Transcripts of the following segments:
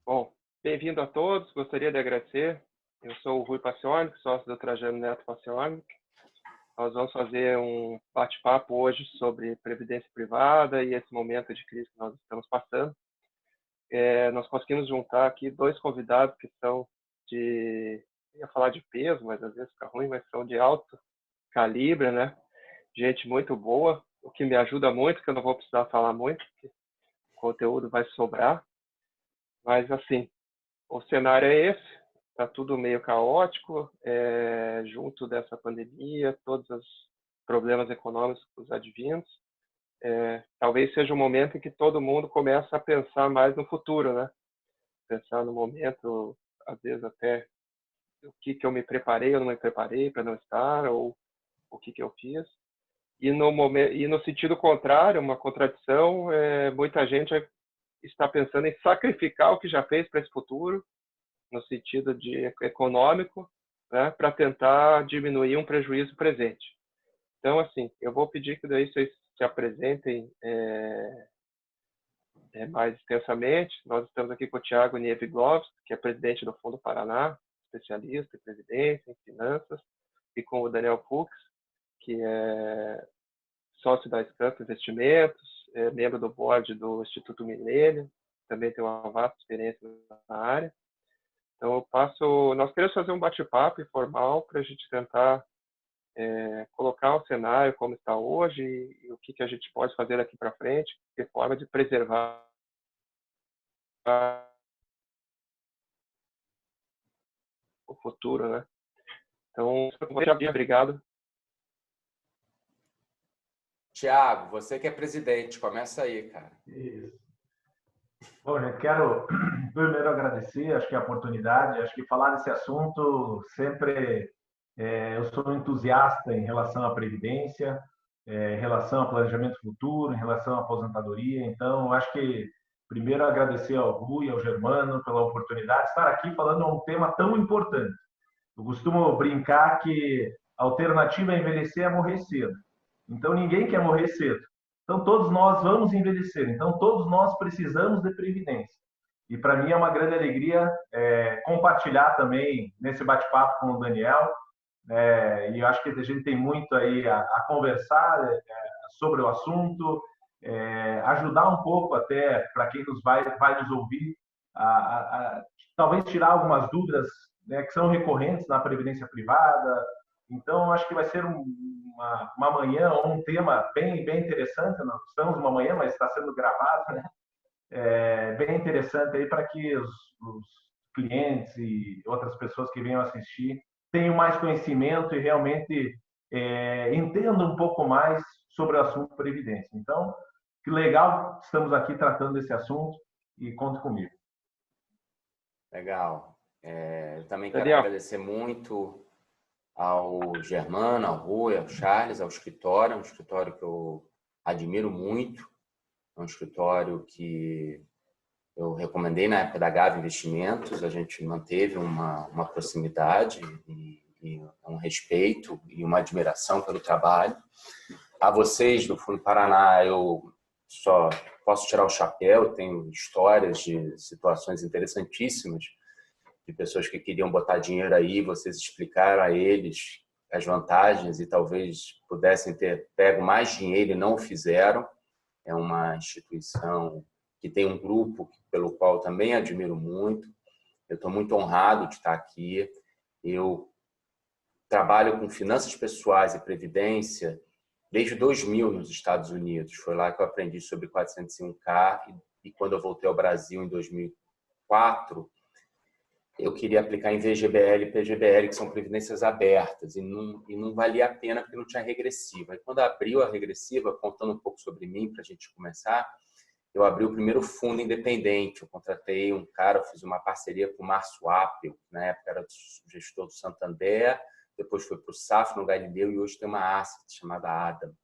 Bom, bem-vindo a todos. Gostaria de agradecer. Eu sou o Rui Paciornik, sócio do Trajano Neto Paciornik. Nós vamos fazer um bate-papo hoje sobre previdência privada e esse momento de crise que nós estamos passando. Nós conseguimos juntar aqui dois convidados que são eu ia falar de peso, mas às vezes fica ruim, mas são de alto calibre, né? Gente muito boa, o que me ajuda muito, que eu não vou precisar falar muito, porque o conteúdo vai sobrar. Mas, assim, o cenário é esse, está tudo meio caótico, junto dessa pandemia, todos os problemas econômicos advindos. Talvez seja um momento em que todo mundo começa a pensar mais no futuro, né? Pensar no momento, às vezes até o que eu me preparei ou não me preparei para não estar, ou o que eu fiz. E no sentido contrário, uma contradição, muita gente está pensando em sacrificar o que já fez para esse futuro, no sentido de econômico, né, para tentar diminuir um prejuízo presente. Então, assim, eu vou pedir que daí vocês se apresentem mais extensamente. Nós estamos aqui com o Thiago Nieviglovski, que é presidente do Fundo Paraná, especialista em previdência, em finanças, e com o Daniel Fux, que é sócio da Scamp Investimentos, é membro do board do Instituto Milênio, também tem uma vasta experiência na área. Então, nós queremos fazer um bate-papo informal para a gente tentar colocar o cenário como está hoje e o que a gente pode fazer daqui para frente, de forma de preservar o futuro, né? Então, obrigado. Tiago, você que é presidente, começa aí, cara. Isso. Bom, gente, quero primeiro agradecer, acho que a oportunidade, acho que falar desse assunto sempre, eu sou entusiasta em relação à previdência, em relação ao planejamento futuro, em relação à aposentadoria, então acho que primeiro agradecer ao Rui, ao Germano pela oportunidade de estar aqui falando de um tema tão importante. Eu costumo brincar que a alternativa a envelhecer é morrer cedo. Então ninguém quer morrer cedo. Então todos nós vamos envelhecer. Então todos nós precisamos de previdência. E para mim é uma grande alegria compartilhar também nesse bate-papo com o Daniel. E eu acho que a gente tem muito aí a conversar sobre o assunto, ajudar um pouco até para quem vai nos ouvir, talvez tirar algumas dúvidas, né, que são recorrentes na previdência privada. Então, acho que vai ser uma manhã ou um tema bem interessante. Nós estamos numa manhã, mas está sendo gravado, né? Bem interessante aí para que os clientes e outras pessoas que venham assistir tenham mais conhecimento e realmente entendam um pouco mais sobre o assunto previdência. Então, que legal, estamos aqui tratando desse assunto e conte comigo. Legal. Eu também quero agradecer muito ao Germano, ao Rui, ao Charles, ao escritório, um escritório que eu admiro muito, é um escritório que eu recomendei na época da Gávea Investimentos, a gente manteve uma proximidade e um respeito e uma admiração pelo trabalho. A vocês do Fundo Paraná, eu só posso tirar o chapéu, tenho histórias de situações interessantíssimas, de pessoas que queriam botar dinheiro aí, vocês explicaram a eles as vantagens e talvez pudessem ter pego mais dinheiro e não o fizeram. É uma instituição que tem um grupo pelo qual também admiro muito. Eu estou muito honrado de estar aqui. Eu trabalho com finanças pessoais e previdência desde 2000 nos Estados Unidos. Foi lá que eu aprendi sobre 401k e quando eu voltei ao Brasil em 2004, eu queria aplicar em VGBL e PGBL, que são previdências abertas, e não valia a pena porque não tinha regressiva. E quando abriu a regressiva, contando um pouco sobre mim, para a gente começar, eu abri o primeiro fundo independente. Eu contratei um cara, eu fiz uma parceria com o Márcio Appel, que na época era gestor do Santander, depois foi para o Safra, no Galileu, e hoje tem uma asset chamada Adam.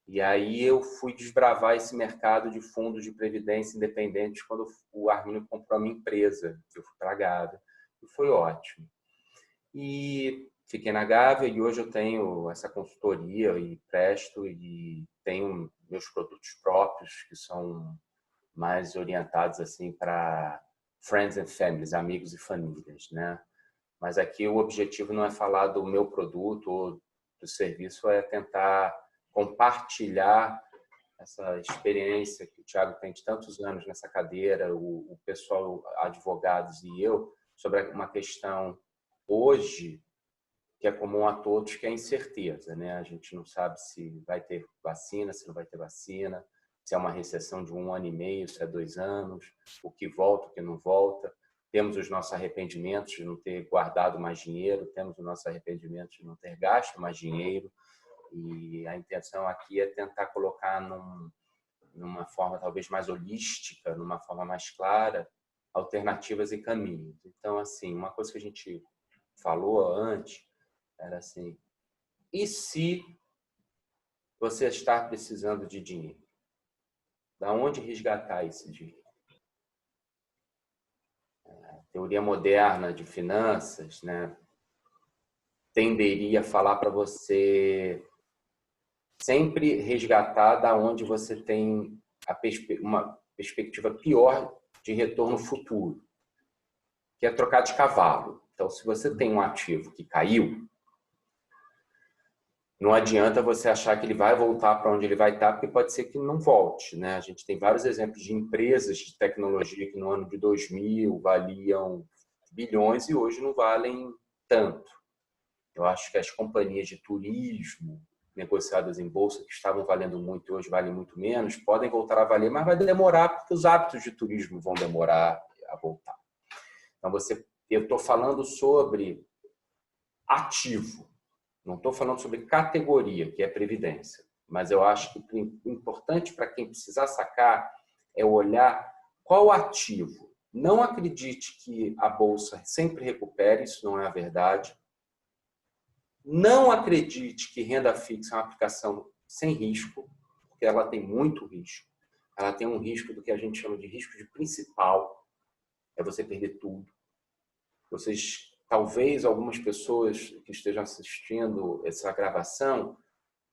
E aí eu fui desbravar esse mercado de fundos de previdência independentes quando o Arminio comprou a minha empresa, que eu fui para a Gávea, e foi ótimo. E fiquei na Gávea e hoje eu tenho essa consultoria e presto e tenho meus produtos próprios que são mais orientados assim para friends and families, amigos e famílias, né? Mas aqui o objetivo não é falar do meu produto ou do serviço, é tentar compartilhar essa experiência que o Thiago tem de tantos anos nessa cadeira, o pessoal, advogados e eu, sobre uma questão hoje que é comum a todos, que é a incerteza, né? A gente não sabe se vai ter vacina, se não vai ter vacina, se é uma recessão de 1 ano e meio, se é 2 anos, o que volta, o que não volta. Temos os nossos arrependimentos de não ter guardado mais dinheiro, temos os nossos arrependimentos de não ter gasto mais dinheiro, e a intenção aqui é tentar colocar numa forma talvez mais holística, numa forma mais clara, alternativas e caminhos. Então, assim, uma coisa que a gente falou antes era assim: e se você está precisando de dinheiro? Da onde resgatar esse dinheiro? A teoria moderna de finanças, né, tenderia a falar para você sempre resgatar da onde você tem uma perspectiva pior de retorno futuro, que é trocar de cavalo. Então, se você tem um ativo que caiu, não adianta você achar que ele vai voltar para onde ele vai estar, porque pode ser que não volte, né? A gente tem vários exemplos de empresas de tecnologia que no ano de 2000 valiam bilhões e hoje não valem tanto. Eu acho que as companhias de turismo negociadas em bolsa, que estavam valendo muito e hoje valem muito menos, podem voltar a valer, mas vai demorar, porque os hábitos de turismo vão demorar a voltar. Então, eu estou falando sobre ativo. Não estou falando sobre categoria, que é previdência, mas eu acho que o importante para quem precisar sacar é olhar qual ativo. Não acredite que a bolsa sempre recupere, isso não é a verdade. Não acredite que renda fixa é uma aplicação sem risco, porque ela tem muito risco. Ela tem um risco do que a gente chama de risco de principal, é você perder tudo. Talvez algumas pessoas que estejam assistindo essa gravação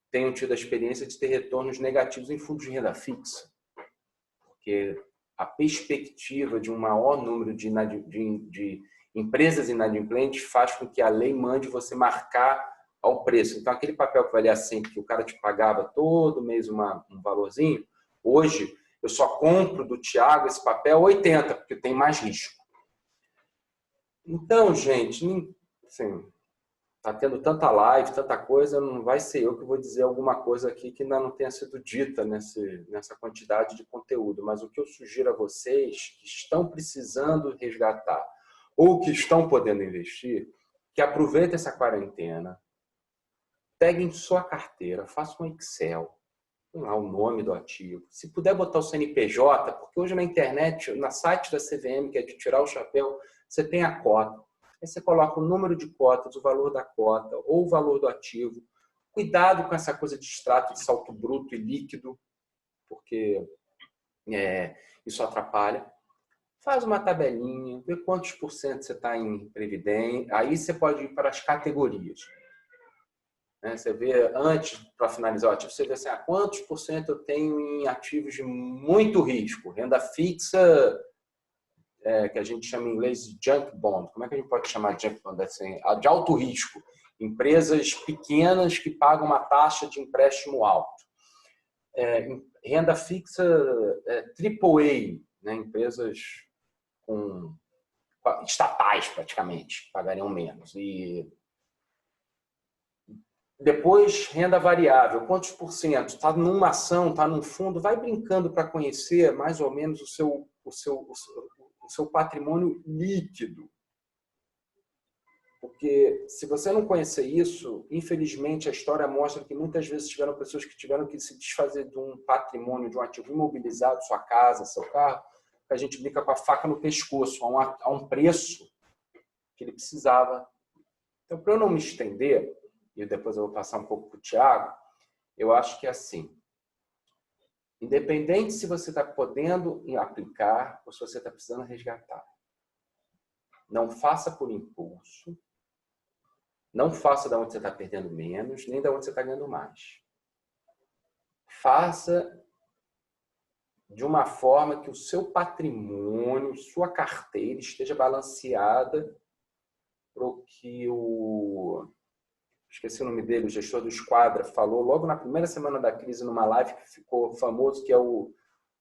tenham tido a experiência de ter retornos negativos em fundos de renda fixa, porque a perspectiva de um maior número de empresas inadimplentes faz com que a lei mande você marcar ao preço. Então, aquele papel que valia 100, que o cara te pagava todo mês um valorzinho, hoje eu só compro do Thiago esse papel 80, porque tem mais risco. Então, gente, assim, tá tendo tanta live, tanta coisa, não vai ser eu que vou dizer alguma coisa aqui que ainda não tenha sido dita nessa quantidade de conteúdo. Mas o que eu sugiro a vocês que estão precisando resgatar ou que estão podendo investir, que aproveitem essa quarentena, peguem sua carteira, façam um Excel, põe lá o nome do ativo. Se puder botar o CNPJ, porque hoje na internet, na site da CVM, que é de tirar o chapéu, você tem a cota. Aí você coloca o número de cotas, o valor da cota ou o valor do ativo. Cuidado com essa coisa de extrato de saldo bruto e líquido, porque isso atrapalha. Faz uma tabelinha, vê quantos por cento você está em previdência. Aí você pode ir para as categorias. Você vê, antes, para finalizar o ativo, você vê assim, quantos por cento eu tenho em ativos de muito risco. Renda fixa, que a gente chama em inglês de junk bond. Como é que a gente pode chamar de junk bond? Assim, de alto risco. Empresas pequenas que pagam uma taxa de empréstimo alto. Renda fixa AAA, né? Empresas estatais, praticamente, pagariam menos. E depois, renda variável, quantos por cento? Está numa ação, está num fundo? Vai brincando para conhecer mais ou menos o seu patrimônio líquido. Porque se você não conhecer isso, infelizmente a história mostra que muitas vezes tiveram pessoas que tiveram que se desfazer de um patrimônio, de um ativo imobilizado, sua casa, seu carro, que a gente brinca com a faca no pescoço, a um preço que ele precisava. Então, para eu não me estender, e depois eu vou passar um pouco para o Thiago, eu acho que é assim, independente se você está podendo aplicar ou se você está precisando resgatar, não faça por impulso, não faça da onde você está perdendo menos, nem da onde você está ganhando mais. Faça de uma forma que o seu patrimônio, sua carteira esteja balanceada para o que esqueci o nome dele, o gestor do Esquadra, falou logo na primeira semana da crise numa live que ficou famoso, que é o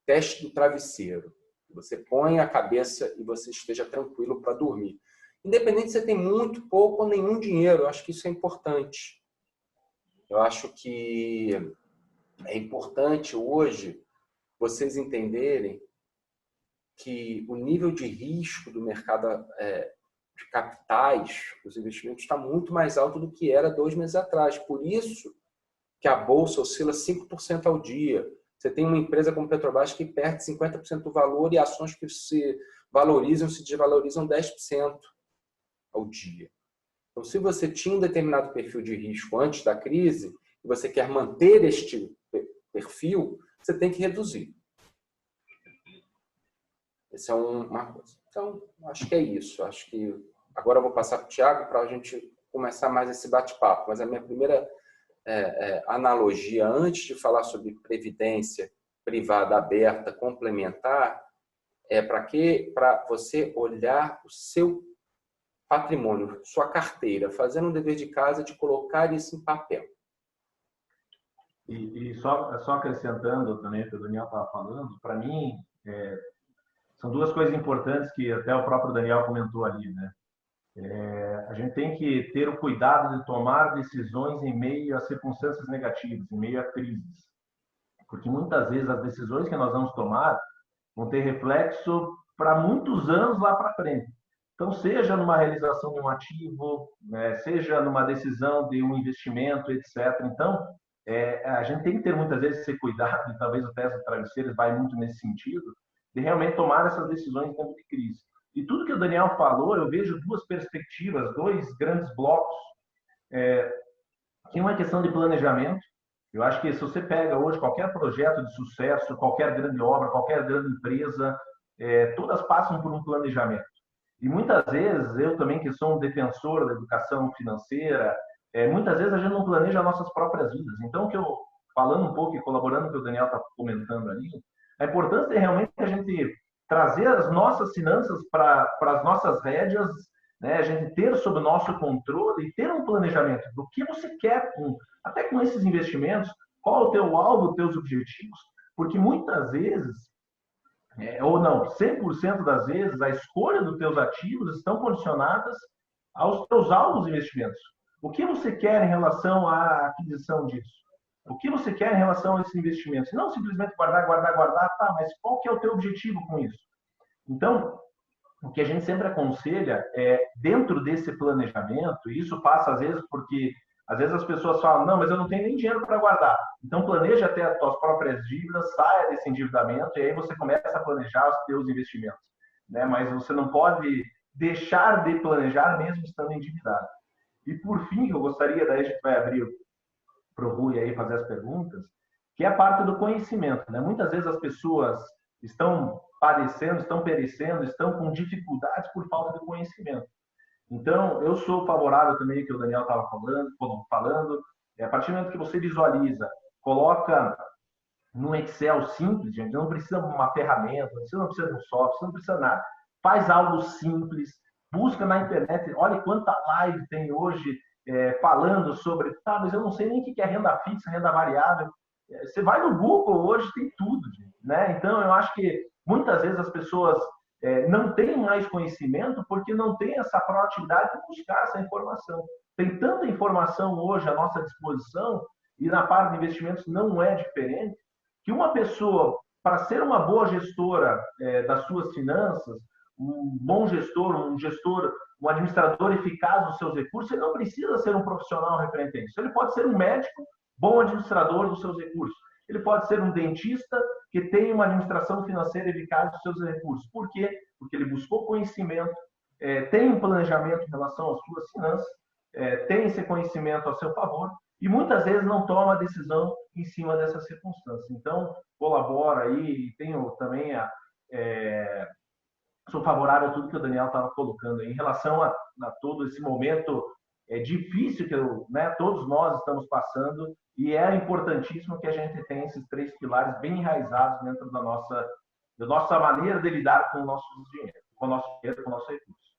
teste do travesseiro. Você põe a cabeça e você esteja tranquilo para dormir. Independente se você tem muito, pouco ou nenhum dinheiro, eu acho que isso é importante. Eu acho que é importante hoje vocês entenderem que o nível de risco do mercado de capitais, os investimentos, está muito mais alto do que era 2 meses atrás. Por isso que a Bolsa oscila 5% ao dia. Você tem uma empresa como Petrobras que perde 50% do valor e ações que se valorizam, se desvalorizam 10% ao dia. Então, se você tinha um determinado perfil de risco antes da crise e você quer manter este perfil, você tem que reduzir. Essa é uma coisa. Então, acho que é isso. Acho que agora eu vou passar para o Thiago para a gente começar mais esse bate-papo. Mas a minha primeira analogia, antes de falar sobre previdência privada aberta, complementar, é para você olhar o seu patrimônio, sua carteira, fazendo um dever de casa de colocar isso em papel. E só acrescentando também o que o Daniel estava falando, para mim, são duas coisas importantes que até o próprio Daniel comentou ali, né? A gente tem que ter o cuidado de tomar decisões em meio a circunstâncias negativas, em meio a crises. Porque muitas vezes as decisões que nós vamos tomar vão ter reflexo para muitos anos lá para frente. Então, seja numa realização de um ativo, né, seja numa decisão de um investimento, etc. Então, a gente tem que ter muitas vezes esse cuidado, e talvez o teste de travesseiros vai muito nesse sentido, de realmente tomar essas decisões em tempo de crise. E tudo que o Daniel falou, eu vejo duas perspectivas, dois grandes blocos. Que uma questão de planejamento. Eu acho que se você pega hoje qualquer projeto de sucesso, qualquer grande obra, qualquer grande empresa, todas passam por um planejamento. E muitas vezes, eu também que sou um defensor da educação financeira, muitas vezes a gente não planeja nossas próprias vidas. Então, falando um pouco e colaborando com o que o Daniel está comentando ali, a importância é realmente a gente trazer as nossas finanças para as nossas rédeas, né? A gente ter sob o nosso controle e ter um planejamento do que você quer, até com esses investimentos, qual é o teu alvo, os teus objetivos, porque muitas vezes, ou não, 100% das vezes, a escolha dos teus ativos estão condicionadas aos teus alvos de investimentos. O que você quer em relação à aquisição disso? O que você quer em relação a esses investimentos? Não simplesmente guardar, tá, mas qual que é o teu objetivo com isso? Então, o que a gente sempre aconselha é, dentro desse planejamento, e isso passa às vezes porque, às vezes as pessoas falam, não, mas eu não tenho nem dinheiro para guardar. Então, planeja até as tuas próprias dívidas, saia desse endividamento, e aí você começa a planejar os teus investimentos. Né? Mas você não pode deixar de planejar mesmo estando endividado. E, por fim, eu gostaria, daí a gente vai abrir para o Rui aí fazer as perguntas, que é a parte do conhecimento. Né? Muitas vezes as pessoas estão padecendo, estão perecendo, estão com dificuldades por falta de conhecimento. Então, eu sou favorável também, que o Daniel estava falando, a partir do momento que você visualiza, coloca num Excel simples, gente, não precisa de uma ferramenta, você não precisa de um software, você não precisa de nada. Faz algo simples, busca na internet, olha quanta live tem hoje falando sobre, tá, mas eu não sei nem o que é renda fixa, renda variável. Você vai no Google, hoje tem tudo, gente, né? Então, eu acho que muitas vezes as pessoas não têm mais conhecimento porque não têm essa proatividade de buscar essa informação. Tem tanta informação hoje à nossa disposição, e na parte de investimentos não é diferente, que uma pessoa, para ser uma boa gestora das suas finanças, um bom gestor, um administrador eficaz dos seus recursos, ele não precisa ser um profissional referente a isso. Ele pode ser um médico, bom administrador dos seus recursos. Ele pode ser um dentista que tem uma administração financeira eficaz dos seus recursos. Por quê? Porque ele buscou conhecimento, tem um planejamento em relação às suas finanças, tem esse conhecimento a seu favor e muitas vezes não toma a decisão em cima dessas circunstâncias. Então, colabora aí e tenho também sou favorável a tudo que o Daniel estava colocando aí, em relação a todo esse momento difícil que todos nós estamos passando, e é importantíssimo que a gente tenha esses 3 pilares bem enraizados dentro da nossa maneira de lidar com o nosso dinheiro, com o nosso recurso.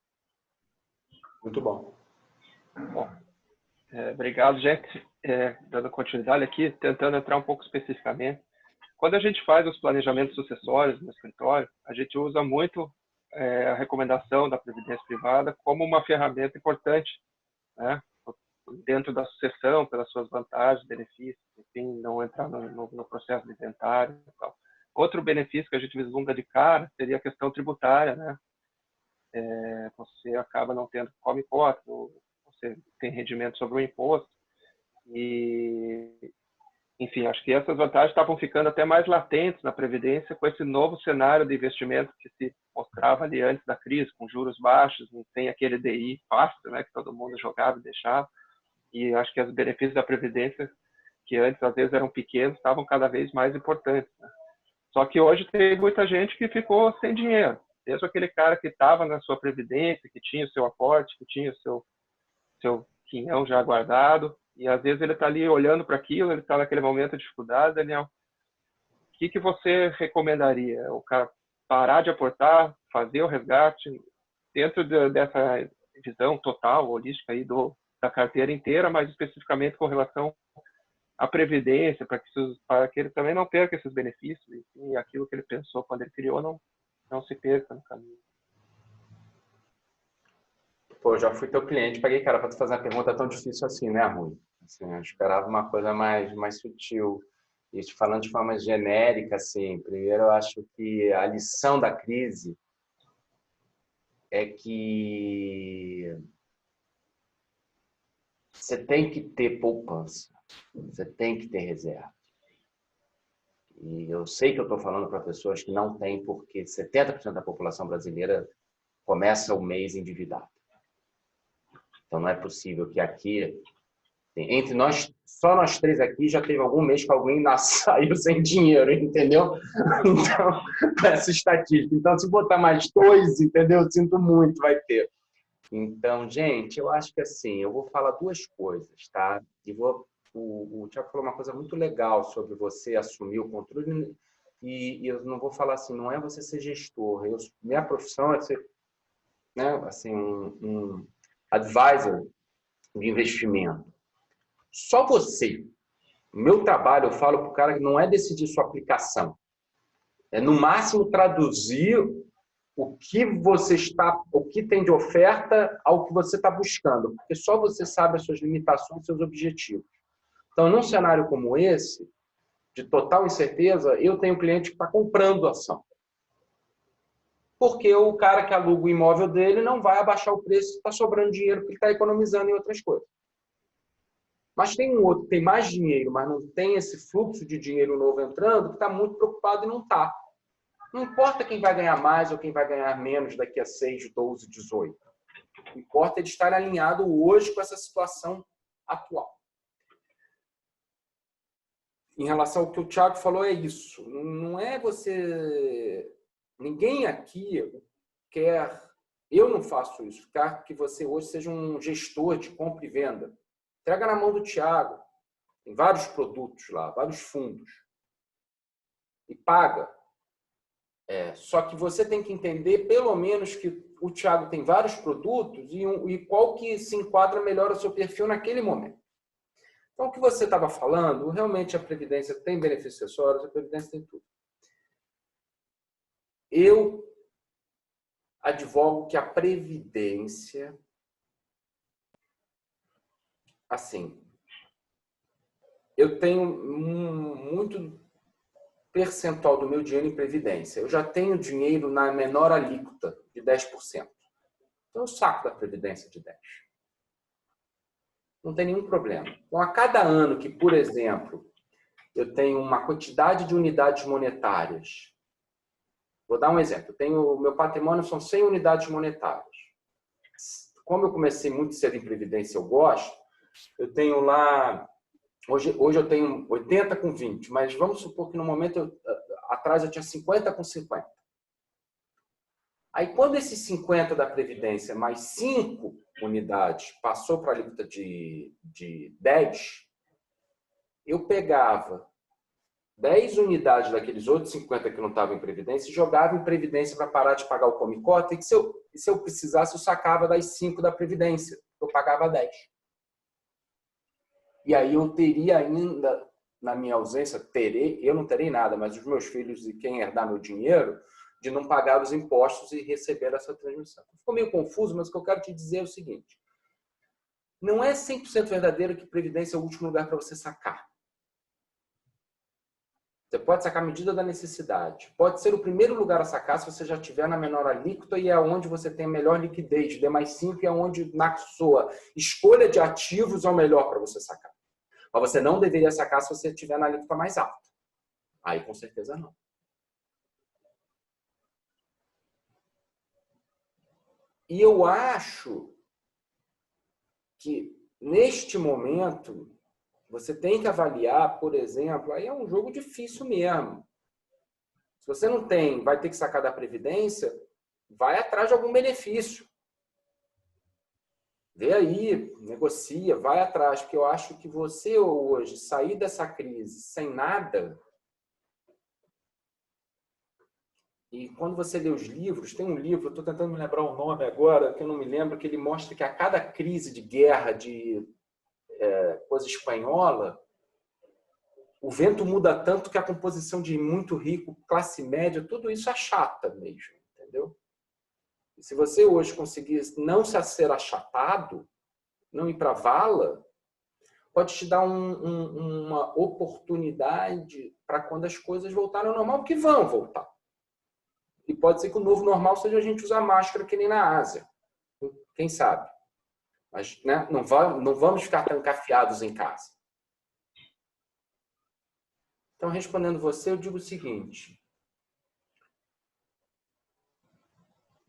Muito bom. Bom, obrigado, gente. Dando continuidade aqui, tentando entrar um pouco especificamente. Quando a gente faz os planejamentos sucessórios no escritório, a gente usa muito a recomendação da previdência privada como uma ferramenta importante, né, dentro da sucessão, pelas suas vantagens, benefícios, enfim, não entrar no processo de inventário e tal. Outro benefício que a gente vislumbra de cara seria a questão tributária, né? Você acaba não tendo come cota, você tem rendimento sobre o imposto e, enfim, acho que essas vantagens estavam ficando até mais latentes na Previdência com esse novo cenário de investimento que se mostrava ali antes da crise, com juros baixos, não tem aquele DI fácil, né, que todo mundo jogava e deixava. E acho que os benefícios da Previdência, que antes às vezes eram pequenos, estavam cada vez mais importantes, né? Só que hoje tem muita gente que ficou sem dinheiro. Mesmo aquele cara que estava na sua Previdência, que tinha o seu aporte, que tinha o seu quinhão já guardado, e às vezes ele está ali olhando para aquilo, ele está naquele momento de dificuldade. Daniel, o que você recomendaria? O cara parar de aportar, fazer o resgate, dentro dessa visão total, holística aí da carteira inteira, mas especificamente com relação à Previdência, para que ele também não perca esses benefícios, e aquilo que ele pensou quando ele criou não se perca no caminho. Pô, já fui teu cliente, paguei, cara, para tu fazer uma pergunta tão difícil assim, né, Rui? Assim, eu esperava uma coisa mais sutil. E te falando de forma genérica, assim, primeiro eu acho que a lição da crise é que você tem que ter poupança, você tem que ter reserva. E eu sei que eu estou falando para pessoas que não têm, porque 70% da população brasileira começa o mês endividada. Então não é possível que aqui, entre nós, só nós 3 aqui, já teve algum mês que alguém saiu sem dinheiro, entendeu? Então, com essa estatística. Então, se botar mais 2, entendeu? Eu sinto muito, vai ter. Então, gente, eu acho que assim, eu vou falar 2 coisas, tá? O Thiago falou uma coisa muito legal sobre você assumir o controle, e eu não vou falar assim, não é você ser gestor. Minha profissão é ser, né, assim, um advisor de investimento. Só você. O meu trabalho, eu falo para o cara que não é decidir sua aplicação. É, no máximo, traduzir o que tem de oferta ao que você está buscando. Porque só você sabe as suas limitações, seus objetivos. Então, num cenário como esse, de total incerteza, eu tenho um cliente que está comprando ação. Porque o cara que aluga o imóvel dele não vai abaixar o preço, está sobrando dinheiro porque ele está economizando em outras coisas. Mas tem um outro que tem mais dinheiro, mas não tem esse fluxo de dinheiro novo entrando, que está muito preocupado e não está. Não importa quem vai ganhar mais ou quem vai ganhar menos daqui a 6, 12, 18. O que importa é de estar alinhado hoje com essa situação atual. Em relação ao que o Thiago falou, é isso. Não é você... Ninguém aqui quer... Eu não faço isso. Quer que você hoje seja um gestor de compra e venda. Entrega na mão do Thiago. Tem vários produtos lá, vários fundos. E paga. Só que você tem que entender, pelo menos, que o Thiago tem vários produtos e qual que se enquadra melhor ao seu perfil naquele momento. Então, o que você estava falando, realmente a Previdência tem benefícios acessórios, a Previdência tem tudo. Eu advogo que a Previdência, assim, eu tenho muito percentual do meu dinheiro em Previdência. Eu já tenho dinheiro na menor alíquota de 10%. Então, eu saco da Previdência de 10%. Não tem nenhum problema. Então, a cada ano que, por exemplo, eu tenho uma quantidade de unidades monetárias. Vou dar um exemplo. O meu patrimônio são 100 unidades monetárias. Como eu comecei muito cedo em Previdência, eu gosto, eu tenho lá... Hoje eu tenho 80 com 20, mas vamos supor que no momento atrás eu tinha 50 com 50. Aí, quando esses 50 da Previdência mais 5 unidades passou para a alíquota de 10, eu pegava 10 unidades daqueles outros 50 que não estavam em Previdência e jogava em Previdência para parar de pagar o come-cota, e que se eu precisasse, eu sacava das 5 da Previdência. Eu pagava 10. E aí eu teria ainda, na minha ausência, eu não terei nada, mas os meus filhos e quem herdar meu dinheiro, de não pagar os impostos e receber essa transmissão. Ficou meio confuso, mas o que eu quero te dizer é o seguinte. Não é 100% verdadeiro que Previdência é o último lugar para você sacar. Você pode sacar a medida da necessidade. Pode ser o primeiro lugar a sacar se você já estiver na menor alíquota e é onde você tem a melhor liquidez. D+5 é onde, na sua escolha de ativos, é o melhor para você sacar. Mas você não deveria sacar se você estiver na alíquota mais alta. Aí, com certeza, não. E eu acho que, neste momento, você tem que avaliar, por exemplo, aí é um jogo difícil mesmo. Se você não tem, vai ter que sacar da Previdência, vai atrás de algum benefício. Vê aí, negocia, vai atrás, porque eu acho que você hoje sair dessa crise sem nada. E quando você lê os livros, tem um livro, eu estou tentando me lembrar o nome agora, que eu não me lembro, que ele mostra que a cada crise de guerra, de coisa espanhola, o vento muda tanto que a composição de muito rico, classe média, tudo isso achata mesmo, entendeu? E se você hoje conseguir não ser achatado, não ir para a vala, pode te dar uma oportunidade para quando as coisas voltarem ao normal, que vão voltar. E pode ser que o novo normal seja a gente usar máscara que nem na Ásia. Quem sabe? Mas, né, não vamos ficar trancafiados em casa. Então, respondendo você, eu digo o seguinte.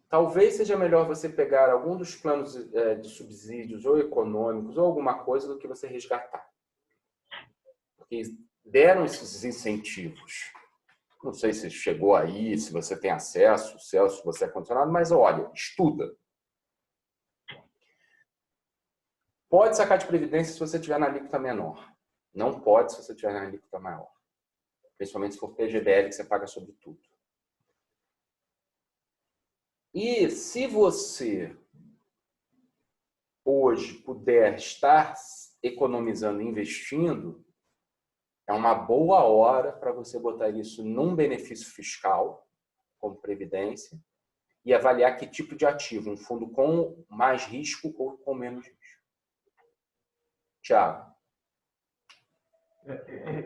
Talvez seja melhor você pegar algum dos planos de subsídios ou econômicos ou alguma coisa do que você resgatar. Porque deram esses incentivos. Não sei se chegou aí, se você tem acesso, se você é condicionado, mas olha, estuda. Pode sacar de Previdência se você estiver na alíquota menor. Não pode se você estiver na alíquota maior. Principalmente se for PGBL, que você paga sobre tudo. E se você hoje puder estar economizando e investindo, é uma boa hora para você botar isso num benefício fiscal, como Previdência, e avaliar que tipo de ativo, um fundo com mais risco ou com menos risco. Tiago.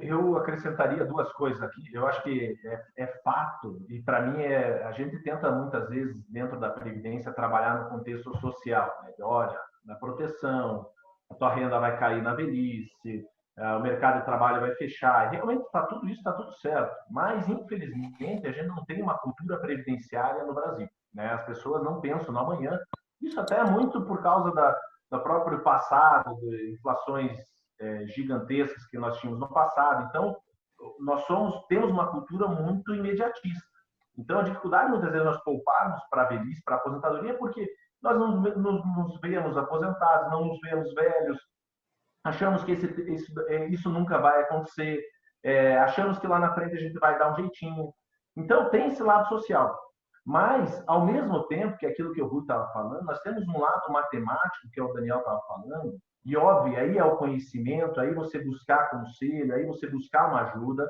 Eu acrescentaria duas coisas aqui. Eu acho que é fato, e para mim a gente tenta muitas vezes, dentro da Previdência, trabalhar no contexto social. Né? Olha, na proteção, a tua renda vai cair na velhice, o mercado de trabalho vai fechar. Realmente tudo isso está tudo certo. Mas, infelizmente, a gente não tem uma cultura previdenciária no Brasil. Né? As pessoas não pensam no amanhã. Isso até é muito por causa do próprio passado, de inflações gigantescas que nós tínhamos no passado. Então, temos uma cultura muito imediatista. Então, a dificuldade, muitas vezes, nós pouparmos para a velhice, para a aposentadoria, porque nós não nos vemos aposentados, não nos vemos velhos, achamos que isso nunca vai acontecer, achamos que lá na frente a gente vai dar um jeitinho. Então, tem esse lado social. Mas, ao mesmo tempo que aquilo que o Rui estava falando, nós temos um lado matemático, que o Daniel estava falando, e óbvio, aí é o conhecimento, aí você buscar conselho, aí você buscar uma ajuda,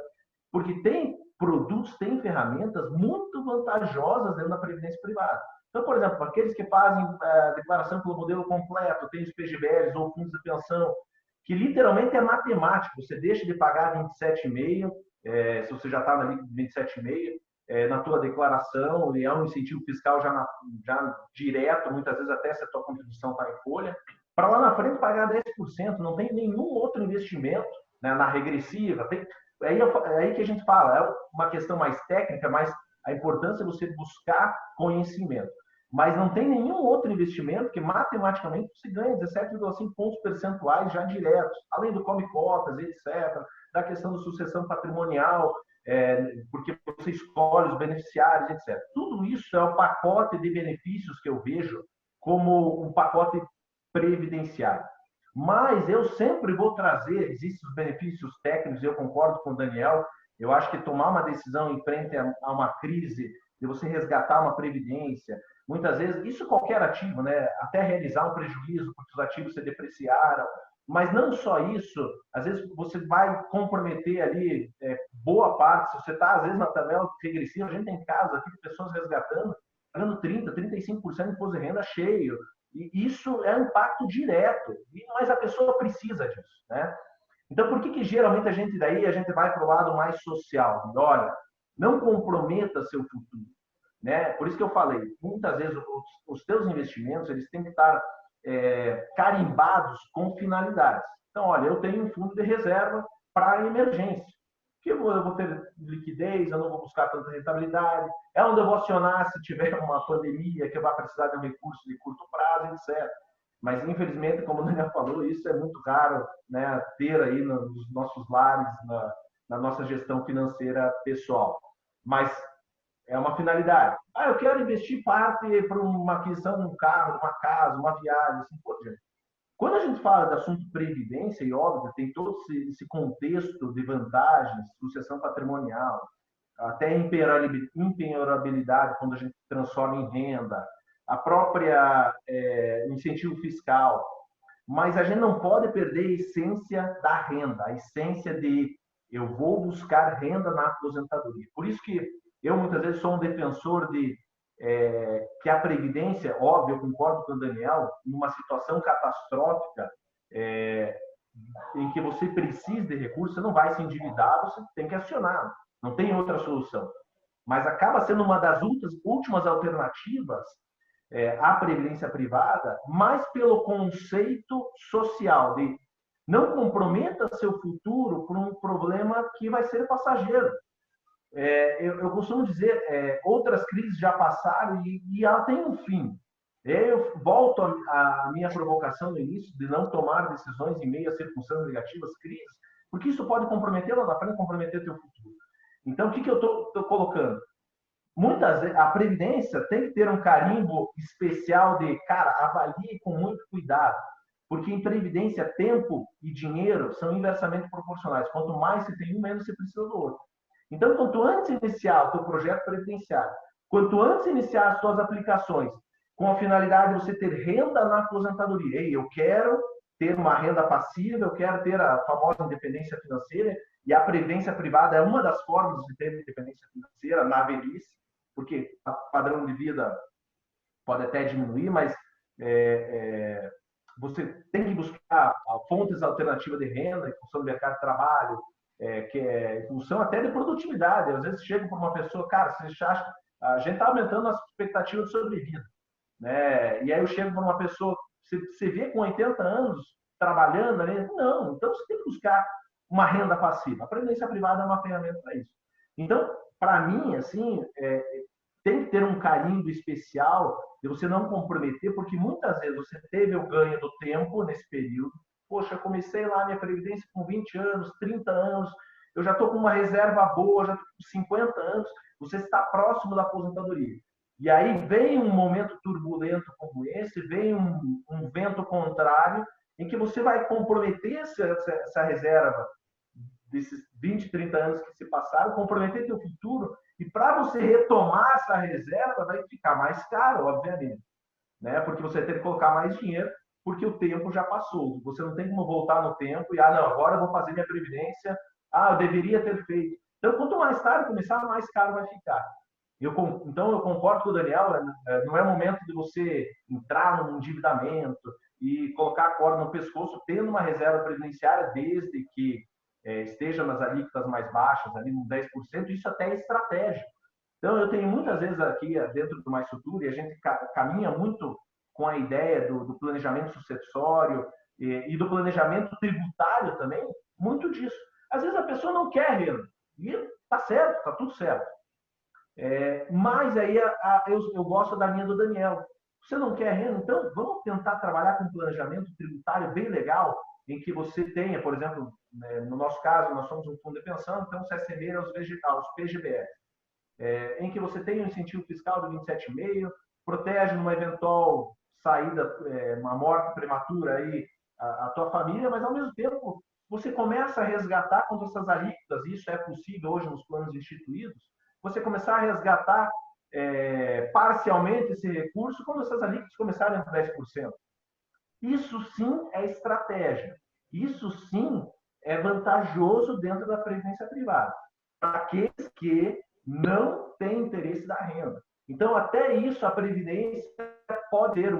porque tem produtos, tem ferramentas muito vantajosas dentro da previdência privada. Então, por exemplo, aqueles que fazem a declaração pelo modelo completo, tem os PGBLs ou fundos de pensão, que literalmente é matemático, você deixa de pagar 27,5, se você já está na lista de 27,5, na tua declaração, e é um incentivo fiscal já direto, muitas vezes até se a tua contribuição está em folha, para lá na frente pagar 10%, não tem nenhum outro investimento, né, na regressiva. É aí que a gente fala, é uma questão mais técnica, mas a importância é você buscar conhecimento. Mas não tem nenhum outro investimento que matematicamente você ganha 17,5 pontos percentuais já diretos, além do come cotas, etc., da questão da sucessão patrimonial, porque você escolhe os beneficiários, etc. Tudo isso é o pacote de benefícios que eu vejo como um pacote previdenciário. Mas eu sempre vou trazer, existem os benefícios técnicos, eu concordo com o Daniel, eu acho que tomar uma decisão em frente a uma crise, de você resgatar uma previdência, muitas vezes, isso qualquer ativo, né? Até realizar um prejuízo, porque os ativos se depreciaram, mas não só isso, às vezes você vai comprometer ali boa parte, se você está, às vezes, na tabela regressiva, a gente tem casos aqui de pessoas resgatando, pagando 30%, 35% de imposto de renda cheio, e isso é um impacto direto, mas a pessoa precisa disso, né? Então, por que geralmente a gente vai para o lado mais social? Olha, não comprometa seu futuro, né? Por isso que eu falei, muitas vezes os teus investimentos eles têm que estar carimbados com finalidades. Então, olha, eu tenho um fundo de reserva para emergência, que eu vou ter liquidez, eu não vou buscar tanta rentabilidade, é onde eu vou acionar se tiver uma pandemia, que eu vou precisar de um recurso de curto prazo, etc. Mas, infelizmente, como o Daniel falou, isso é muito raro, né, ter aí nos nossos lares, na nossa gestão financeira pessoal. Mas é uma finalidade. Eu quero investir parte para uma aquisição de um carro, de uma casa, uma viagem, assim por diante. Quando a gente fala de assunto previdência, e óbvio, tem todo esse contexto de vantagens, sucessão patrimonial, até impenhorabilidade quando a gente transforma em renda, a própria incentivo fiscal. Mas a gente não pode perder a essência da renda, a essência de eu vou buscar renda na aposentadoria. Por isso que eu muitas vezes sou um defensor de que a previdência, óbvio, eu concordo com o Daniel, numa situação catastrófica em que você precisa de recursos, você não vai se endividar, você tem que acionar, não tem outra solução. Mas acaba sendo uma das últimas alternativas à previdência privada, mais pelo conceito social de não comprometa seu futuro por um problema que vai ser passageiro. Eu costumo dizer, outras crises já passaram e ela tem um fim. Eu volto à minha provocação no início de não tomar decisões em meio a circunstâncias negativas, crises, porque isso pode comprometer lá na frente, comprometer teu futuro. Então, o que eu estou colocando? Muitas vezes, a previdência tem que ter um carimbo especial de, cara, avalie com muito cuidado, porque em previdência, tempo e dinheiro são inversamente proporcionais. Quanto mais você tem um, menos você precisa do outro. Então, quanto antes iniciar o teu projeto previdenciário, quanto antes iniciar as suas aplicações, com a finalidade de você ter renda na aposentadoria. Ei, eu quero ter uma renda passiva, eu quero ter a famosa independência financeira, e a previdência privada é uma das formas de ter independência financeira na velhice, porque o padrão de vida pode até diminuir, mas você tem que buscar fontes alternativas de renda em função do mercado de trabalho, que é em função até de produtividade. Às vezes chega para uma pessoa, cara, você acha, a gente está aumentando as expectativas de sobrevida, né? E aí eu chego para uma pessoa, você vê com 80 anos trabalhando ali, não, então você tem que buscar uma renda passiva. A previdência privada é uma ferramenta para isso. Então, para mim, assim, tem que ter um carimbo especial de você não comprometer, porque muitas vezes você teve o ganho do tempo nesse período. Poxa, eu comecei lá minha previdência com 20 anos, 30 anos, eu já estou com uma reserva boa, já estou com 50 anos, você está próximo da aposentadoria. E aí vem um momento turbulento como esse, vem um vento contrário, em que você vai comprometer essa reserva desses 20, 30 anos que se passaram, comprometer teu futuro, e para você retomar essa reserva vai ficar mais caro, obviamente, né? Porque você tem que colocar mais dinheiro, porque o tempo já passou. Você não tem como voltar no tempo e, não, agora eu vou fazer minha previdência, eu deveria ter feito. Então, quanto mais tarde começar, mais caro vai ficar. Então, eu concordo com o Daniel, não é momento de você entrar num endividamento e colocar a corda no pescoço, tendo uma reserva previdenciária, desde que esteja nas alíquotas mais baixas, ali no 10%, isso até é estratégico. Então, eu tenho muitas vezes aqui dentro do Mais Futuro, e a gente caminha muito com a ideia do planejamento sucessório e do planejamento tributário também, muito disso. Às vezes a pessoa não quer renda, e está certo, está tudo certo. Mas aí eu gosto da linha do Daniel. Você não quer renda? Então, vamos tentar trabalhar com um planejamento tributário bem legal, em que você tenha, por exemplo, no nosso caso, nós somos um fundo de pensão, então se assemelha aos PGBS, em que você tem um incentivo fiscal de 27,5%, protege numa eventual saída, uma morte prematura aí a tua família, mas ao mesmo tempo você começa a resgatar contra essas alíquotas, e isso é possível hoje nos planos instituídos, você começar a resgatar parcialmente esse recurso quando essas alíquotas começarem a 10%. Isso sim é estratégia. Isso sim é vantajoso dentro da previdência privada, para aqueles que não têm interesse da renda. Então, até isso, a previdência pode ter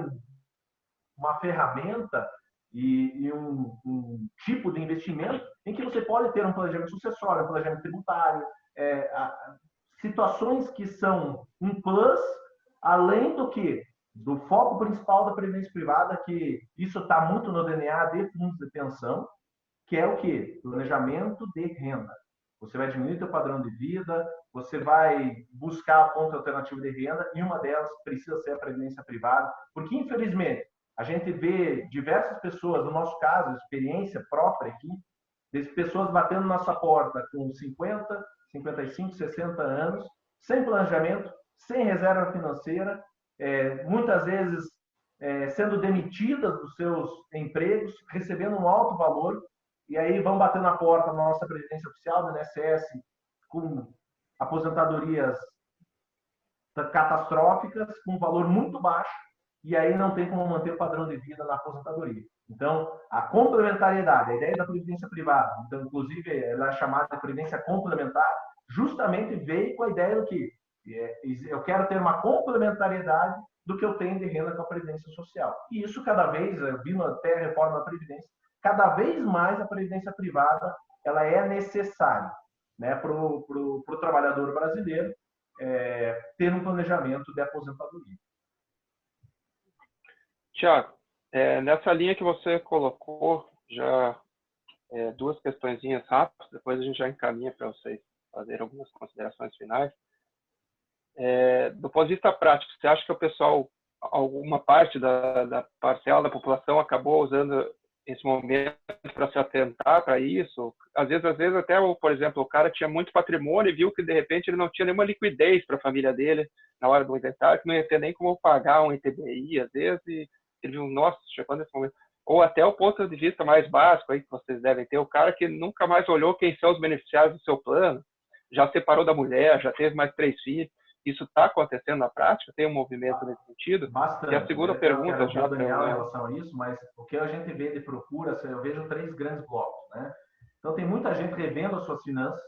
uma ferramenta e um tipo de investimento em que você pode ter um planejamento sucessório, um planejamento tributário, situações que são um plus, além do foco principal da previdência privada, que isso está muito no DNA de fundos de pensão, que é o quê? Planejamento de renda. Você vai diminuir seu padrão de vida, você vai buscar a fonte alternativa de renda, e uma delas precisa ser a previdência privada, porque, infelizmente, a gente vê diversas pessoas, no nosso caso, experiência própria aqui, de pessoas batendo nossa porta com 50, 55, 60 anos, sem planejamento, sem reserva financeira, muitas vezes sendo demitidas dos seus empregos, recebendo um alto valor, e aí vão bater na porta da nossa previdência oficial do INSS com aposentadorias catastróficas, com um valor muito baixo, e aí não tem como manter o padrão de vida na aposentadoria. Então, a complementariedade, a ideia da previdência privada, então, inclusive, ela é chamada de previdência complementar, justamente veio com a ideia do que eu quero ter uma complementariedade do que eu tenho de renda com a previdência social. E isso cada vez, vindo até a reforma da previdência, cada vez mais a previdência privada ela é necessária, né, para o trabalhador brasileiro ter um planejamento de aposentadoria. Tiago, nessa linha que você colocou, já duas questõezinhas rápidas, depois a gente já encaminha para vocês fazerem algumas considerações finais. Do ponto de vista prático, você acha que o pessoal, alguma parte da parcela da população acabou usando esse momento para se atentar para isso? Às vezes até, por exemplo, o cara tinha muito patrimônio e viu que, de repente, ele não tinha nenhuma liquidez para a família dele na hora do inventário, que não ia ter nem como pagar um ITBI, às vezes, e ele viu, nossa, chegou nesse momento. Ou até o ponto de vista mais básico aí que vocês devem ter, o cara que nunca mais olhou quem são os beneficiários do seu plano, já separou da mulher, já teve mais 3 filhos. Isso está acontecendo na prática? Tem um movimento nesse sentido? Bastante. E a segunda pergunta já, Daniel, em relação a isso, mas o que a gente vê de procura, eu vejo 3 grandes blocos, né? Então, tem muita gente revendo as suas finanças,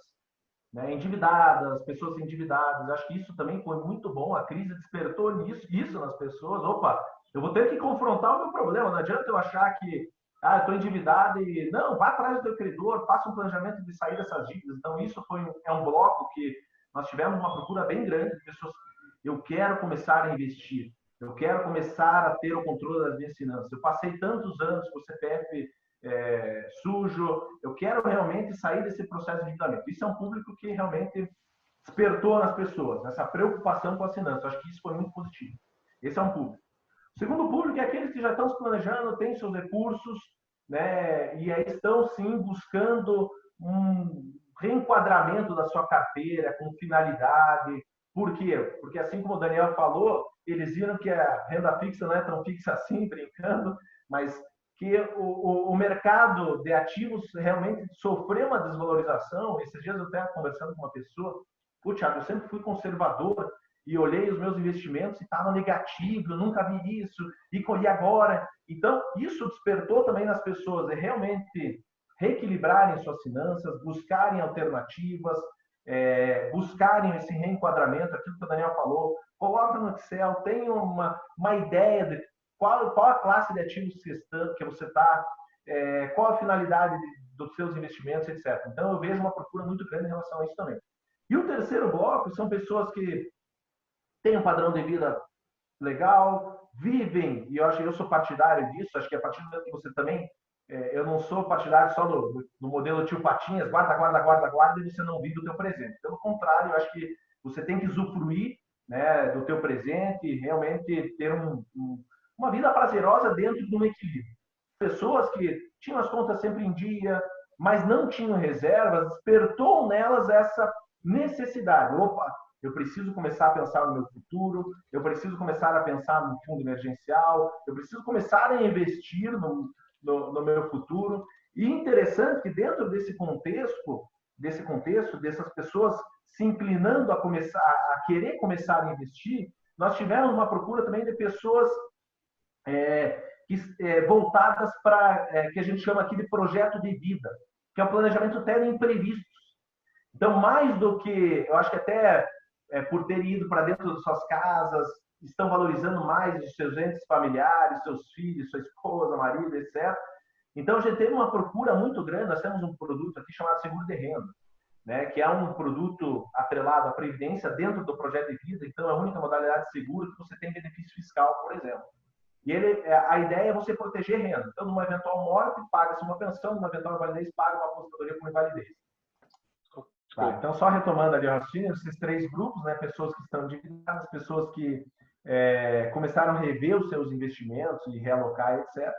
né, endividadas, pessoas endividadas. Acho que isso também foi muito bom. A crise despertou isso nas pessoas. Opa, eu vou ter que confrontar o meu problema. Não adianta eu achar que eu estou endividado e... Não, vá atrás do teu credor, faça um planejamento de sair dessas dívidas. Então, isso é um bloco que nós tivemos uma procura bem grande de pessoas. Eu quero começar a investir. Eu quero começar a ter o controle das minhas finanças. Eu passei tantos anos com o CPF sujo. Eu quero realmente sair desse processo de endividamento. Isso é um público que realmente despertou nas pessoas, essa preocupação com as finanças. Acho que isso foi muito positivo. Esse é um público. O segundo público é aqueles que já estão se planejando, têm seus recursos, né, e aí estão, sim, buscando um reenquadramento da sua carteira com finalidade. Por quê? Porque, assim como o Daniel falou, eles viram que a renda fixa não é tão fixa assim, brincando, mas que o mercado de ativos realmente sofreu uma desvalorização. Esses dias eu estava conversando com uma pessoa, Thiago, eu sempre fui conservador e olhei os meus investimentos e estava negativo, eu nunca vi isso, e agora? Então, isso despertou também nas pessoas de realmente reequilibrarem suas finanças, buscarem alternativas, buscarem esse reenquadramento, aquilo que o Daniel falou, coloca no Excel, tenha uma ideia de qual a classe de ativos que você está, qual a finalidade dos seus investimentos, etc. Então, eu vejo uma procura muito grande em relação a isso também. E o terceiro bloco são pessoas que têm um padrão de vida legal, vivem, e eu sou partidário disso, acho que a partir do momento que você também... eu não sou partidário só do modelo tio Patinhas, guarda, e você não vive o teu presente. Pelo contrário, eu acho que você tem que usufruir, né, do teu presente e realmente ter uma vida prazerosa dentro de um equilíbrio. Pessoas que tinham as contas sempre em dia, mas não tinham reservas, despertou nelas essa necessidade. Opa, eu preciso começar a pensar no meu futuro, eu preciso começar a pensar no fundo emergencial, eu preciso começar a investir no meu futuro. E interessante que dentro desse contexto, dessas pessoas se inclinando a querer começar a investir, nós tivemos uma procura também de pessoas voltadas para que a gente chama aqui de projeto de vida, que é o planejamento até de imprevistos. Então, mais do que, eu acho que até por ter ido para dentro das suas casas, estão valorizando mais os seus entes familiares, seus filhos, sua esposa, marido, etc. Então, a gente teve uma procura muito grande. Nós temos um produto aqui chamado seguro de renda, né, que é um produto atrelado à previdência dentro do projeto de vida. Então, é a única modalidade de seguro que você tem benefício fiscal, por exemplo. E a ideia é você proteger renda. Então, numa eventual morte, paga-se uma pensão, numa eventual invalidez, paga uma aposentadoria por invalidez. Tá, então, só retomando ali o raciocínio, esses 3 grupos, né, pessoas que estão endividadas, pessoas que começaram a rever os seus investimentos e realocar, etc.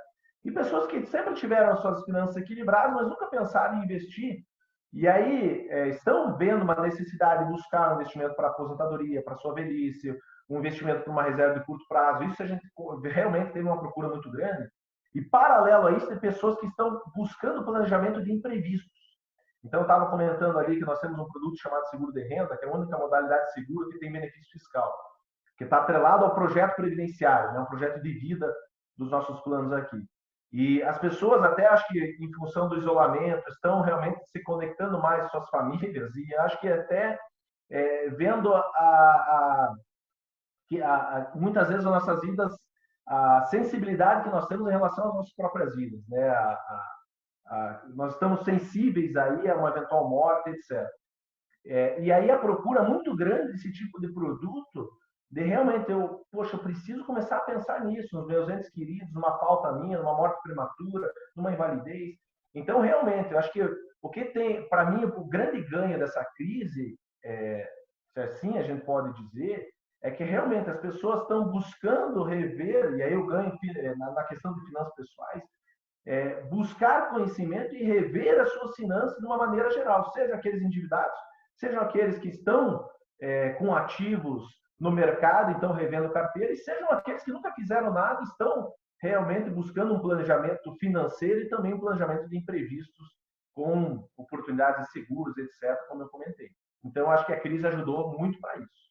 E pessoas que sempre tiveram as suas finanças equilibradas, mas nunca pensaram em investir. E aí estão vendo uma necessidade de buscar um investimento para a aposentadoria, para a sua velhice, um investimento para uma reserva de curto prazo. Isso a gente realmente teve uma procura muito grande. E, paralelo a isso, tem pessoas que estão buscando planejamento de imprevistos. Então, eu estava comentando ali que nós temos um produto chamado seguro de renda, que é a única modalidade de seguro que tem benefício fiscal, que está atrelado ao projeto previdenciário, né? Um projeto de vida dos nossos planos aqui. E as pessoas, até acho que em função do isolamento, estão realmente se conectando mais com suas famílias e acho que até vendo muitas vezes as nossas vidas, a sensibilidade que nós temos em relação às nossas próprias vidas, né? Nós estamos sensíveis aí a uma eventual morte, etc. E aí a procura muito grande desse tipo de produto, de realmente eu preciso começar a pensar nisso, nos meus entes queridos, numa falta minha, numa morte prematura, numa invalidez. Então, realmente, eu acho que o que tem, para mim, o grande ganho dessa crise, se assim a gente pode dizer, é que realmente as pessoas estão buscando rever, e aí eu ganho na questão de finanças pessoais, buscar conhecimento e rever as suas finanças de uma maneira geral, seja aqueles endividados, sejam aqueles que estão com ativos no mercado, então revendo carteira, e sejam aqueles que nunca fizeram nada, estão realmente buscando um planejamento financeiro e também um planejamento de imprevistos com oportunidades de seguros, etc., como eu comentei. Então, acho que a crise ajudou muito para isso.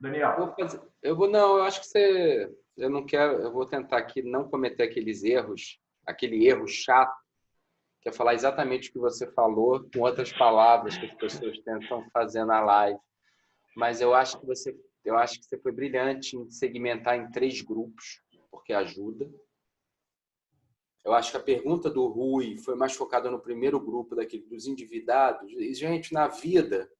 Daniel. Eu acho que você... Eu vou tentar aqui não cometer aqueles erros, aquele erro chato, que é falar exatamente o que você falou, com outras palavras que as pessoas tentam fazer na live. Mas eu acho que você foi brilhante em segmentar em 3 grupos, porque ajuda. Eu acho que a pergunta do Rui foi mais focada no primeiro grupo, dos endividados. E, gente, na vida,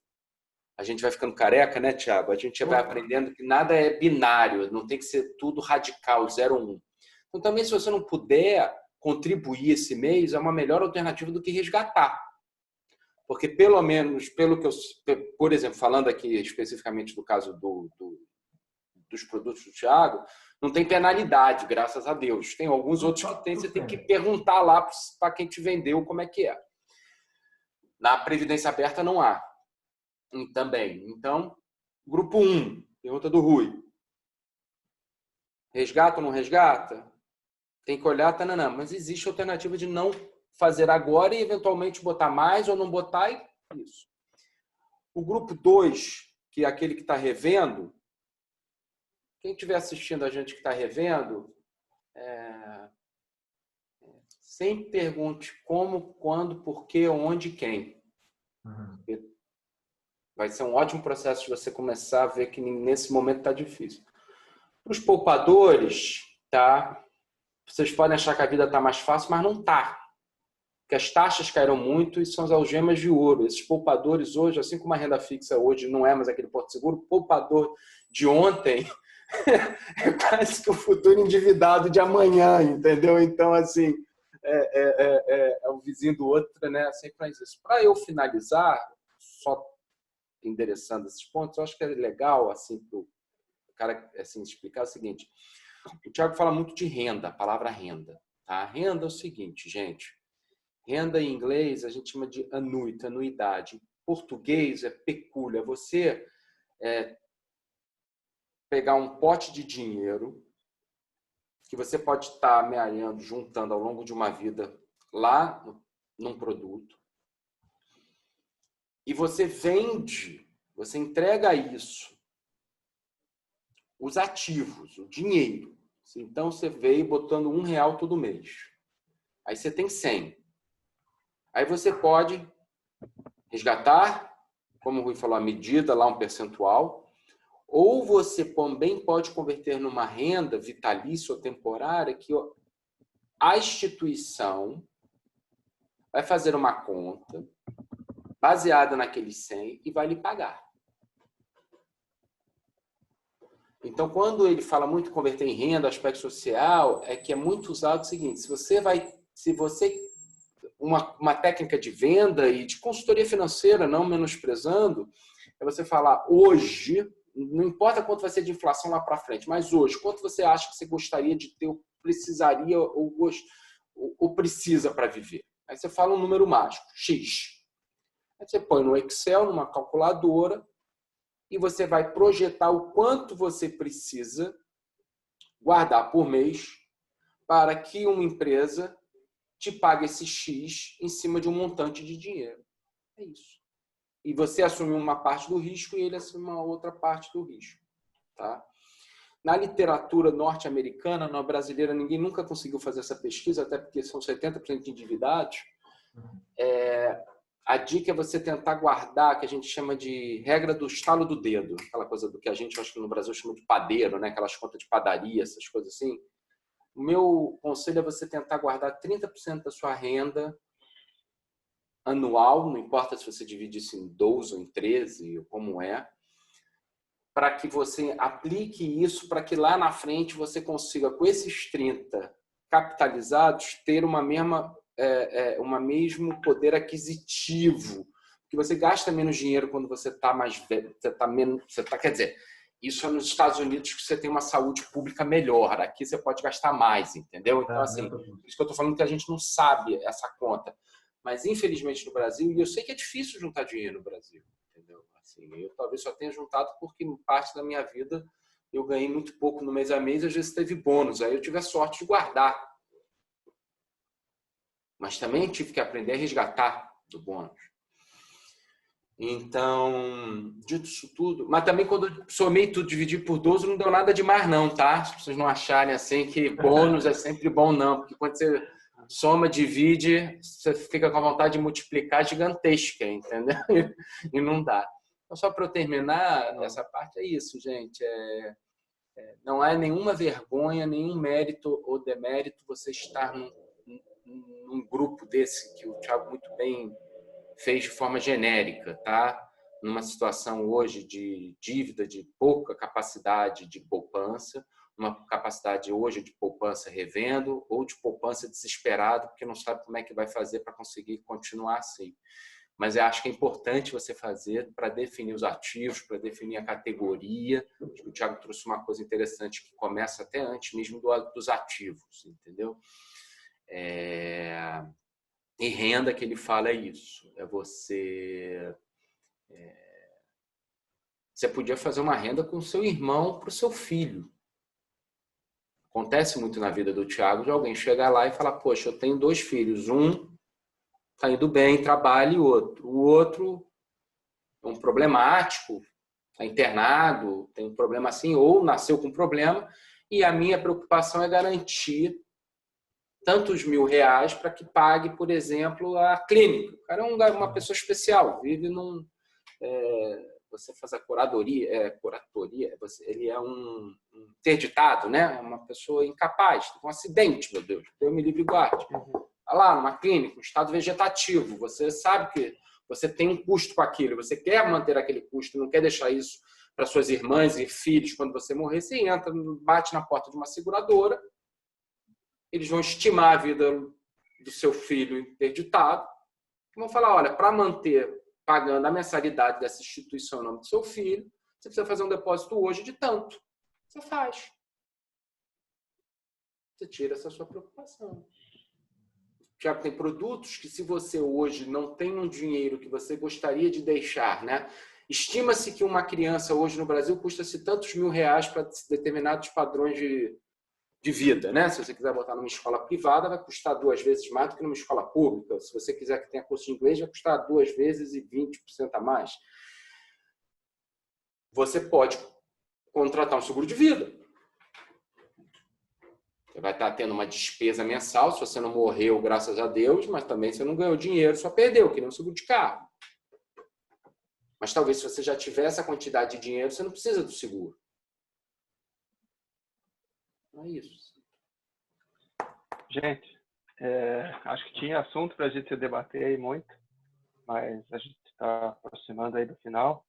a gente vai ficando careca, né, Thiago? A gente vai aprendendo que nada é binário, não tem que ser tudo radical, 0 ou 1. Então, também, se você não puder contribuir esse mês, é uma melhor alternativa do que resgatar. Porque, pelo menos, por exemplo, falando aqui especificamente do caso dos produtos do Thiago, não tem penalidade, graças a Deus. Tem alguns outros que tem, você tem que perguntar lá para quem te vendeu como é que é. Na Previdência Aberta não há. Também. Então, grupo 1, pergunta do Rui. Resgata ou não resgata? Tem que olhar, mas existe a alternativa de não fazer agora e eventualmente botar mais ou não botar, e isso. O grupo 2, que é aquele que está revendo, quem estiver assistindo a gente que está revendo, sempre pergunte como, quando, por quê, onde, quem. Vai ser um ótimo processo de você começar a ver que nesse momento está difícil. Para os poupadores, tá? Vocês podem achar que a vida está mais fácil, mas não está. Porque as taxas caíram muito e são as algemas de ouro. Esses poupadores hoje, assim como a renda fixa hoje não é mais aquele Porto Seguro, o poupador de ontem é quase que o futuro endividado de amanhã, entendeu? Então, assim, é o vizinho do outro, né? Sempre faz isso. Para eu finalizar, só endereçando esses pontos, eu acho que é legal, assim, para o cara assim, explicar o seguinte. O Thiago fala muito de renda, a palavra renda. Tá? Renda é o seguinte, gente. Renda em inglês a gente chama de annuity, anuidade. Em português é pecúlia. Você pegar um pote de dinheiro que você pode estar amealhando, juntando ao longo de uma vida lá num produto, e você vende, você entrega isso, os ativos, o dinheiro. Então, você veio botando R$1 todo mês. Aí você tem 100. Aí você pode resgatar, como o Rui falou, a medida, lá um percentual, ou você também pode converter numa renda vitalícia ou temporária que a instituição vai fazer uma conta baseada naqueles 100 e vai lhe pagar. Então, quando ele fala muito em converter em renda, aspecto social, é que é muito usado o seguinte: uma técnica de venda e de consultoria financeira, não menosprezando, é você falar hoje, não importa quanto vai ser de inflação lá para frente, mas hoje, quanto você acha que você gostaria de ter, ou precisaria, ou precisa para viver? Aí você fala um número mágico, X. Aí você põe no Excel, numa calculadora, e você vai projetar o quanto você precisa guardar por mês para que uma empresa te pague esse X em cima de um montante de dinheiro. É isso. E você assume uma parte do risco e ele assume uma outra parte do risco. Tá? Na literatura norte-americana, na brasileira, ninguém nunca conseguiu fazer essa pesquisa, até porque são 70% endividados. A dica é você tentar guardar, que a gente chama de regra do estalo do dedo, aquela coisa do que a gente, acho que no Brasil, chama de padeiro, né? Aquelas contas de padaria, essas coisas assim. O meu conselho é você tentar guardar 30% da sua renda anual, não importa se você divide isso em 12 ou em 13, ou como para que você aplique isso, para que lá na frente você consiga, com esses 30 capitalizados, ter uma mesmo poder aquisitivo, que você gasta menos dinheiro quando você está mais velho, quer dizer, isso é nos Estados Unidos que você tem uma saúde pública melhor, aqui você pode gastar mais, entendeu? Então, assim, por isso que eu estou falando que a gente não sabe essa conta, mas infelizmente no Brasil, e eu sei que é difícil juntar dinheiro no Brasil, entendeu? Assim, eu talvez só tenha juntado porque em parte da minha vida eu ganhei muito pouco no mês a mês, às vezes teve bônus, aí eu tive a sorte de guardar. Mas também tive que aprender a resgatar do bônus. Então, dito isso tudo, mas também quando eu somei tudo, dividi por 12, não deu nada demais não, tá? As pessoas não acharem assim que bônus é sempre bom não, porque quando você soma, divide, você fica com a vontade de multiplicar gigantesca, entendeu? E não dá. Então, só para eu terminar, essa parte é isso, gente. Não há nenhuma vergonha, nenhum mérito ou demérito você estar num grupo desse que o Thiago muito bem fez de forma genérica, tá? Numa situação hoje de dívida, de pouca capacidade de poupança, uma capacidade hoje de poupança revendo ou de poupança desesperado, porque não sabe como é que vai fazer para conseguir continuar assim. Mas eu acho que é importante você fazer para definir os ativos, para definir a categoria. Acho que o Thiago trouxe uma coisa interessante que começa até antes mesmo dos ativos, entendeu? E renda que ele fala é isso. Você podia fazer uma renda com o seu irmão para o seu filho. Acontece muito na vida do Thiago de alguém chegar lá e falar: poxa, eu tenho 2 filhos, um está indo bem, trabalha, e o outro é um problemático, está internado, tem um problema assim, ou nasceu com um problema, e a minha preocupação é garantir tantos R$1.000 para que pague, por exemplo, a clínica. O cara é uma pessoa especial, vive num... você faz a curatoria, ele é um interditado, né? É uma pessoa incapaz, um acidente, meu Deus, Deus me livre e guarde. Está lá numa clínica, um estado vegetativo, você sabe que você tem um custo com aquilo, você quer manter aquele custo, não quer deixar isso para suas irmãs e filhos quando você morrer, você entra, bate na porta de uma seguradora, eles vão estimar a vida do seu filho interditado e vão falar: olha, para manter pagando a mensalidade dessa instituição em nome do seu filho, você precisa fazer um depósito hoje de tanto. Você faz. Você tira essa sua preocupação. Já tem produtos que, se você hoje não tem um dinheiro que você gostaria de deixar, né? Estima-se que uma criança hoje no Brasil custa-se tantos R$1.000 para determinados padrões de vida, né? Se você quiser botar numa escola privada, vai custar 2 vezes mais do que numa escola pública. Se você quiser que tenha curso de inglês, vai custar 2 vezes e 20% a mais. Você pode contratar um seguro de vida. Você vai estar tendo uma despesa mensal, se você não morreu, graças a Deus, mas também você não ganhou dinheiro, só perdeu, que nem um seguro de carro. Mas talvez se você já tiver essa quantidade de dinheiro, você não precisa do seguro. Não é isso. Gente, acho que tinha assunto para a gente se debater aí muito, mas a gente está aproximando aí do final.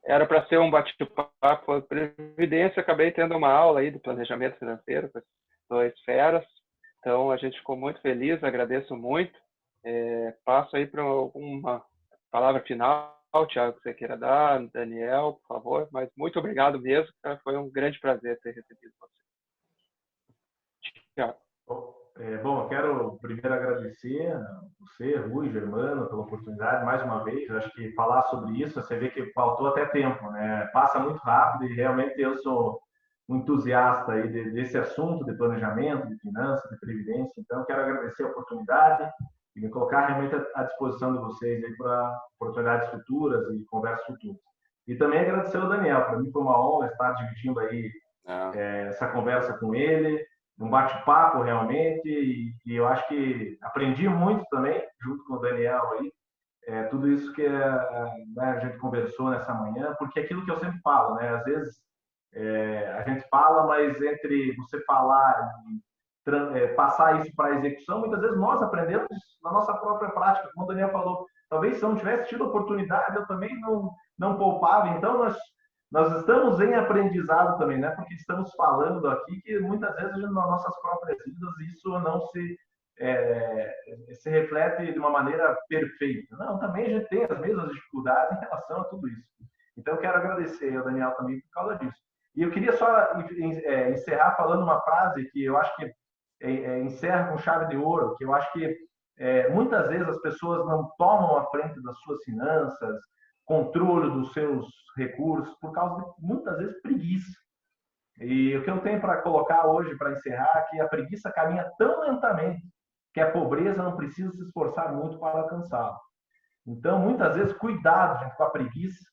Era para ser um bate-papo sobre previdência, acabei tendo uma aula aí do planejamento financeiro com as 2 feras, então a gente ficou muito feliz, agradeço muito. Passo aí para uma palavra final, Thiago, que você queira dar, Daniel, por favor, mas muito obrigado mesmo, cara. Foi um grande prazer ter recebido você. Thiago. Bom, eu quero primeiro agradecer a você, Rui, Germano, pela oportunidade, mais uma vez. Eu acho que falar sobre isso, você vê que faltou até tempo, né? Passa muito rápido e realmente eu sou um entusiasta aí desse assunto de planejamento, de finanças, de previdência. Então, eu quero agradecer a oportunidade e me colocar realmente à disposição de vocês aí para oportunidades futuras e conversas futuras. E também agradecer ao Daniel. Para mim foi uma honra estar dividindo aí essa conversa com ele, um bate-papo realmente, e eu acho que aprendi muito também, junto com o Daniel aí, tudo isso que a gente conversou nessa manhã, porque aquilo que eu sempre falo, né? Às vezes a gente fala, mas entre você falar e passar isso para a execução, muitas vezes nós aprendemos na nossa própria prática, como o Daniel falou. Talvez se eu não tivesse tido oportunidade, eu também não poupava. Então, nós estamos em aprendizado também, né? Porque estamos falando aqui que muitas vezes nas nossas próprias vidas isso não se reflete de uma maneira perfeita. Não, também a gente tem as mesmas dificuldades em relação a tudo isso. Então, eu quero agradecer ao Daniel também por causa disso. E eu queria só encerrar falando uma frase que eu acho que encerra com chave de ouro, que eu acho que muitas vezes as pessoas não tomam a frente das suas finanças, controle dos seus recursos, por causa de, muitas vezes, preguiça. E o que eu tenho para colocar hoje, para encerrar, é que a preguiça caminha tão lentamente que a pobreza não precisa se esforçar muito para alcançá-la. Então, muitas vezes, cuidado, gente, com a preguiça,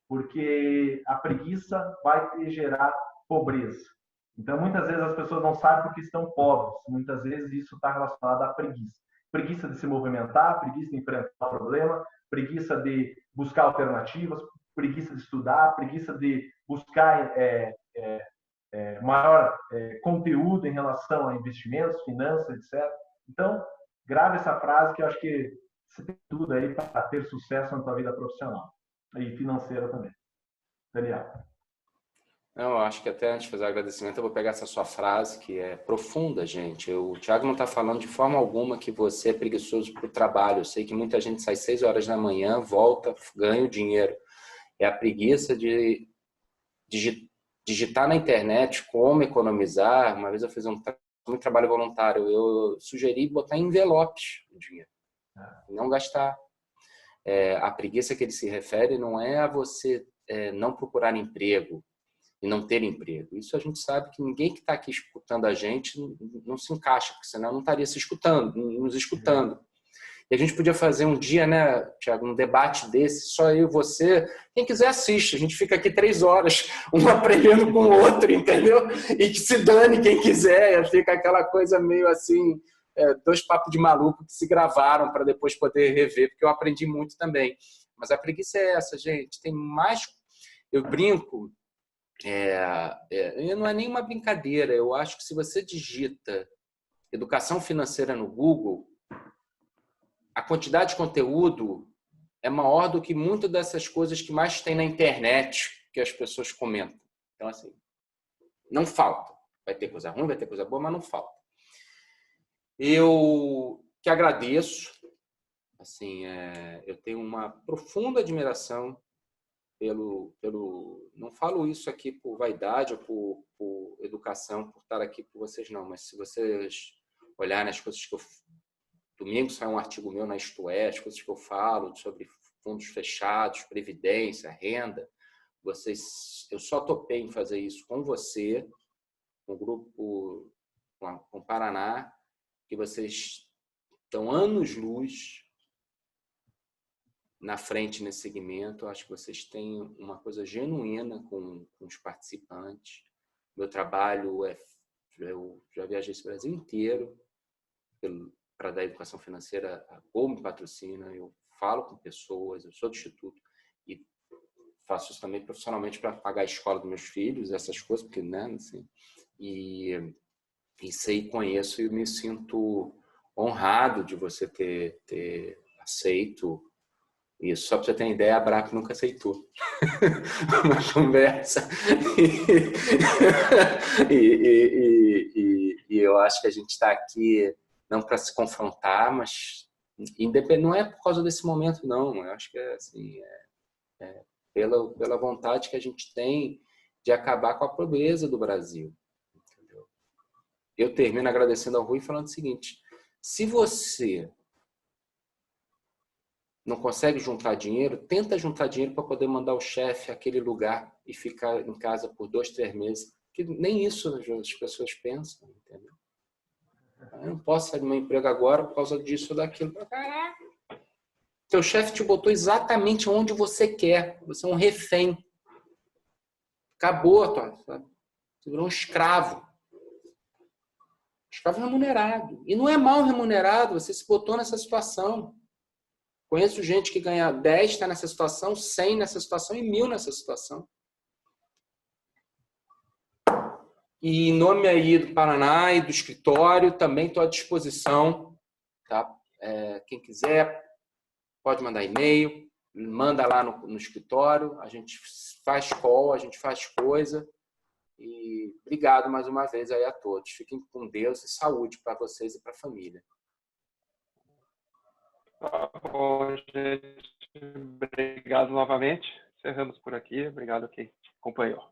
porque a preguiça vai te gerar pobreza. Então, muitas vezes as pessoas não sabem porque estão pobres. Muitas vezes isso está relacionado à preguiça. Preguiça de se movimentar, preguiça de enfrentar o problema, preguiça de buscar alternativas, preguiça de estudar, preguiça de buscar maior conteúdo em relação a investimentos, finanças, etc. Então, grave essa frase que eu acho que você tem tudo aí para ter sucesso na tua vida profissional e financeira também. Daniel. Não, eu acho que até antes de fazer o agradecimento, eu vou pegar essa sua frase, que é profunda, gente. O Thiago não está falando de forma alguma que você é preguiçoso para o trabalho. Eu sei que muita gente sai 6 horas da manhã, volta, ganha o dinheiro. É a preguiça de digitar na internet como economizar. Uma vez eu fiz um trabalho voluntário, eu sugeri botar em envelopes o dinheiro, não gastar. A preguiça que ele se refere não é a você não procurar emprego e não ter emprego. Isso a gente sabe que ninguém que está aqui escutando a gente não se encaixa, porque senão não estaria nos escutando. E a gente podia fazer um dia, né, Thiago, um debate desse, só eu e você. Quem quiser assiste. A gente fica aqui 3 horas, um aprendendo com o outro, entendeu? E que se dane quem quiser. Fica aquela coisa meio assim, 2 papos de maluco que se gravaram para depois poder rever, porque eu aprendi muito também. Mas a preguiça é essa, gente. Tem mais... Eu brinco... não é nem uma brincadeira. Eu acho que se você digita educação financeira no Google, a quantidade de conteúdo é maior do que muitas dessas coisas que mais tem na internet que as pessoas comentam. Então, assim, não falta. Vai ter coisa ruim, vai ter coisa boa, mas não falta. Eu que agradeço. Assim, eu tenho uma profunda admiração pelo... Não falo isso aqui por vaidade ou por educação, por estar aqui por vocês, não. Mas se vocês olharem as coisas que eu... Domingo sai um artigo meu na Isto É, as coisas que eu falo sobre fundos fechados, previdência, renda, eu só topei em fazer isso com você, com o grupo, com o Paraná, que vocês estão anos-luz na frente nesse segmento. Eu acho que vocês têm uma coisa genuína com os participantes. Meu trabalho eu já viajei esse Brasil inteiro para dar educação financeira, a Gol me patrocina, eu falo com pessoas, eu sou do Instituto e faço isso também profissionalmente para pagar a escola dos meus filhos, essas coisas, porque, né, assim, e sei, conheço e me sinto honrado de você ter aceito isso. Só para você ter uma ideia, a Abrap nunca aceitou uma conversa. E eu acho que a gente está aqui não para se confrontar, mas não é por causa desse momento, não. Eu acho que é assim, pela vontade que a gente tem de acabar com a pobreza do Brasil. Entendeu? Eu termino agradecendo ao Rui falando o seguinte: se você não consegue juntar dinheiro, tenta juntar dinheiro para poder mandar o chefe àquele lugar e ficar em casa por 2, 3 meses. Que nem isso as pessoas pensam, entendeu? Eu não posso sair do meu emprego agora por causa disso ou daquilo. Caraca! Seu chefe te botou exatamente onde você quer. Você é um refém. Acabou, sabe? Você virou um escravo. Escravo remunerado. E não é mal remunerado, você se botou nessa situação. Conheço gente que ganha 10, está nessa situação, 100 nessa situação e 1000 nessa situação. E em nome aí do Paraná e do escritório, também estou à disposição. Tá? Quem quiser, pode mandar e-mail, manda lá no escritório, a gente faz call, a gente faz coisa. E obrigado mais uma vez aí a todos. Fiquem com Deus e saúde para vocês e para a família. Tá bom, gente. Obrigado novamente. Encerramos por aqui. Obrigado a quem acompanhou.